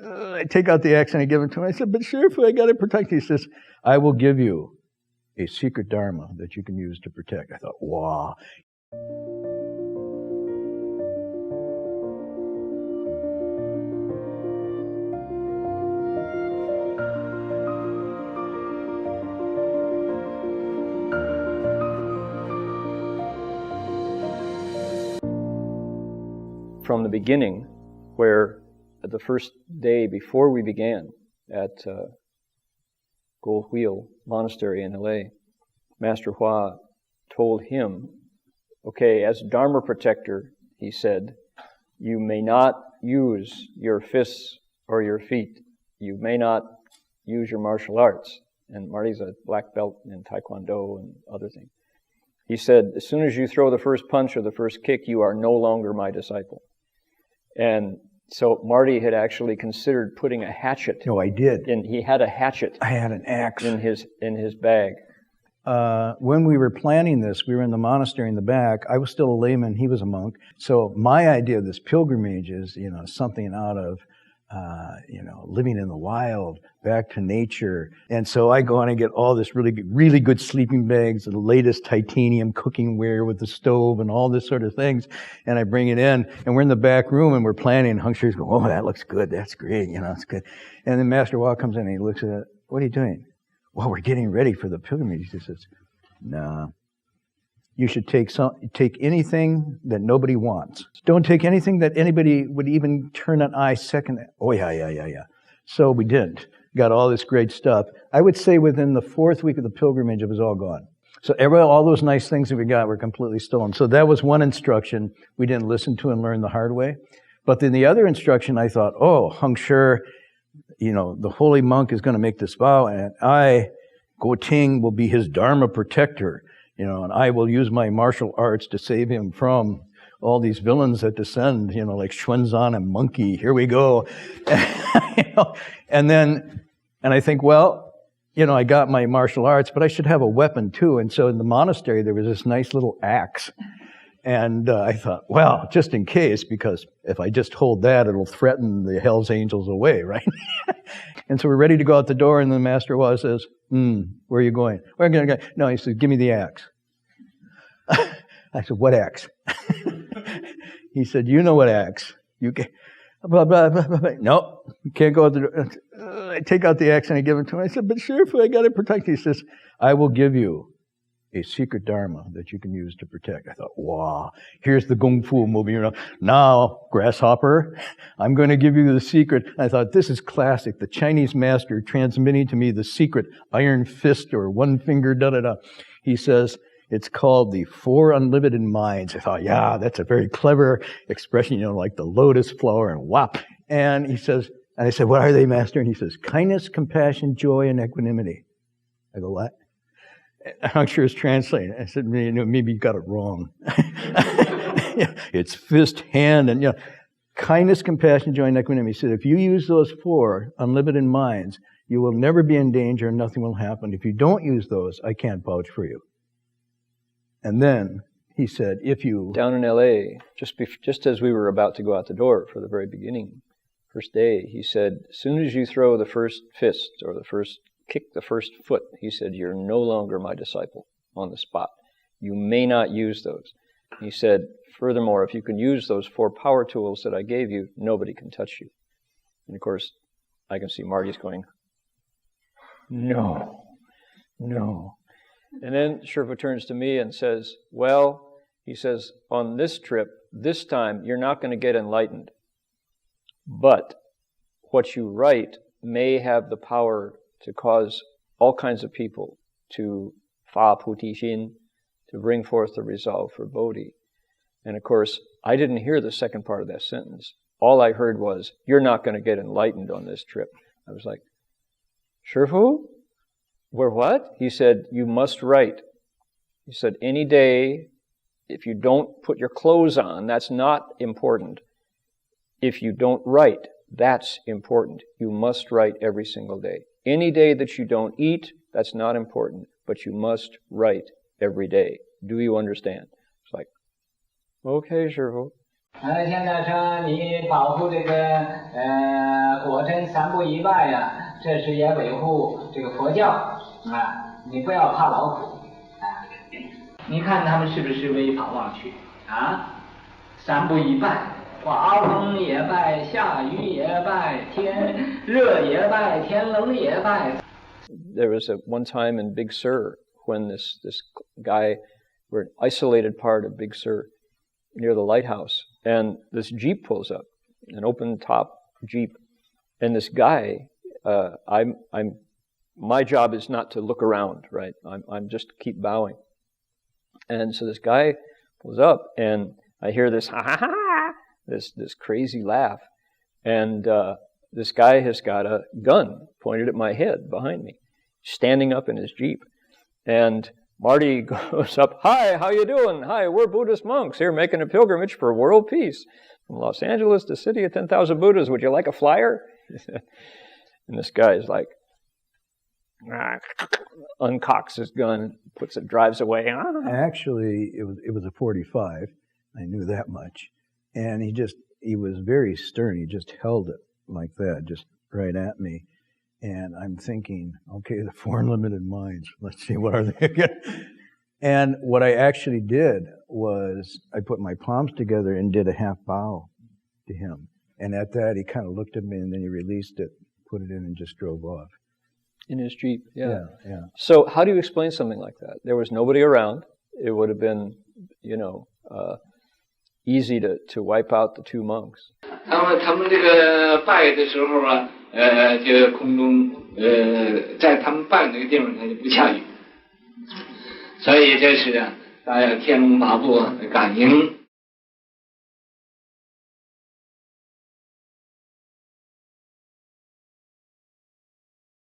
I take out the axe and I give it to him. I said, but Shifu, I got to protect you. He says, I will give you a secret Dharma that you can use to protect. I thought, wow. From the beginning, where the first day before we began at Gold Wheel Monastery in LA, Master Hua told him, okay, as Dharma protector, he said, you may not use your fists or your feet. You may not use your martial arts. And Marty's a black belt in Taekwondo and other things. He said, as soon as you throw the first punch or the first kick, you are no longer my disciple. And so Marty had actually considered putting a hatchet. No, I did. And he had a hatchet. I had an axe in his bag. When we were planning this, we were in the monastery in the back. I was still a layman. He was a monk. So my idea of this pilgrimage is, something out of, living in the wild, back to nature. And so I go on and get all this really good sleeping bags, the latest titanium cooking ware with the stove and all this sort of things. And I bring it in, and we're in the back room and we're planning. And Hung Shui's going, oh, that looks good. That's great. It's good. And then Master Hua comes in and he looks at it. What are you doing? Well, we're getting ready for the pilgrimage. He says, nah. You should take anything that nobody wants. Don't take anything that anybody would even turn an eye second. Oh, yeah. So we didn't. Got all this great stuff. I would say within the 4th week of the pilgrimage, it was all gone. So all those nice things that we got were completely stolen. So that was one instruction we didn't listen to and learn the hard way. But then the other instruction, I thought, oh, Hung Shui, the holy monk is going to make this vow, and I, Go Ting, will be his Dharma protector. And I will use my martial arts to save him from all these villains that descend, like Xuanzan and Monkey. Here we go. And I think, well, I got my martial arts, but I should have a weapon too. And so in the monastery, there was this nice little axe. And I thought, well, just in case, because if I just hold that, it'll threaten the Hell's Angels away, right? And so we're ready to go out the door, and the Master Hua says, where are you going? We're going to go. No, he says, give me the axe. I said, what axe? He said, you know what axe. You can, blah, blah, blah, blah. No, you can't go out the door. I take out the axe and I give it to him. I said, but Shifu, I got to protect you. He says, I will give you a secret Dharma that you can use to protect. I thought, wow, here's the Kung Fu movie. Now, grasshopper, I'm going to give you the secret. I thought, this is classic. The Chinese master transmitting to me the secret iron fist or one finger, da-da-da. He says, it's called the 4 unlimited minds. I thought, yeah, that's a very clever expression, like the lotus flower and whop. And he says, and I said, what are they, Master? And he says, kindness, compassion, joy, and equanimity. I go, what? I'm sure it's translated. I said, maybe you got it wrong. It's fist, hand, and kindness, compassion, joy, and equanimity. He said, if you use those 4 unlimited minds, you will never be in danger and nothing will happen. If you don't use those, I can't vouch for you. And then he said, if you... Down in LA, just as we were about to go out the door for the very beginning, first day, he said, as soon as you throw the first fist or kick the first foot, he said, you're no longer my disciple on the spot. You may not use those. He said, furthermore, if you can use those 4 power tools that I gave you, nobody can touch you. And of course, I can see Marty's going, no. And then Shifu turns to me and says, well, he says, on this trip, this time, you're not going to get enlightened. But what you write may have the power to cause all kinds of people to fa puti xin, to bring forth the resolve for Bodhi. And of course, I didn't hear the second part of that sentence. All I heard was, you're not going to get enlightened on this trip. I was like, Shifu? We're what? He said, you must write. He said, any day, if you don't put your clothes on, that's not important. If you don't write, that's important. You must write every single day. Any day that you don't eat, that's not important, but you must write every day. Do you understand? It's like, okay, Shifu. 现在说你保护这个果真三不一拜呀，这是也维护这个佛教啊，你不要怕劳苦啊。你看他们是不是违法忘去啊？三不一拜，刮风也拜，下雨也拜，天热也拜，天冷也拜。 There was one time in Big Sur when this guy, we're an isolated part of Big Sur near the lighthouse, and this Jeep pulls up, an open top Jeep, and this guy, my job is not to look around, right? I'm just keep bowing. And so this guy pulls up, and I hear this ha ha ha, this crazy laugh, and this guy has got a gun pointed at my head behind me, standing up in his Jeep, and Marty goes up, "Hi, how you doing? Hi, we're Buddhist monks here making a pilgrimage for world peace from Los Angeles to city of 10,000 Buddhas. Would you like a flyer?" And this guy is like, uncocks his gun, puts it, drives away. Actually, it was a .45. I knew that much, and he was very stern. He just held it like that, just right at me. And I'm thinking, okay, the four unlimited minds, let's see, what are they again? And what I actually did was I put my palms together and did a half bow to him. And at that, he kind of looked at me, and then he released it, put it in, and just drove off. In his Jeep, yeah. Yeah. So how do you explain something like that? There was nobody around. It would have been, easy to wipe out the two monks. 他们这个拜的时候啊，就空中在他们拜那个地方，它就不下雨，所以这是大家天龙八部感应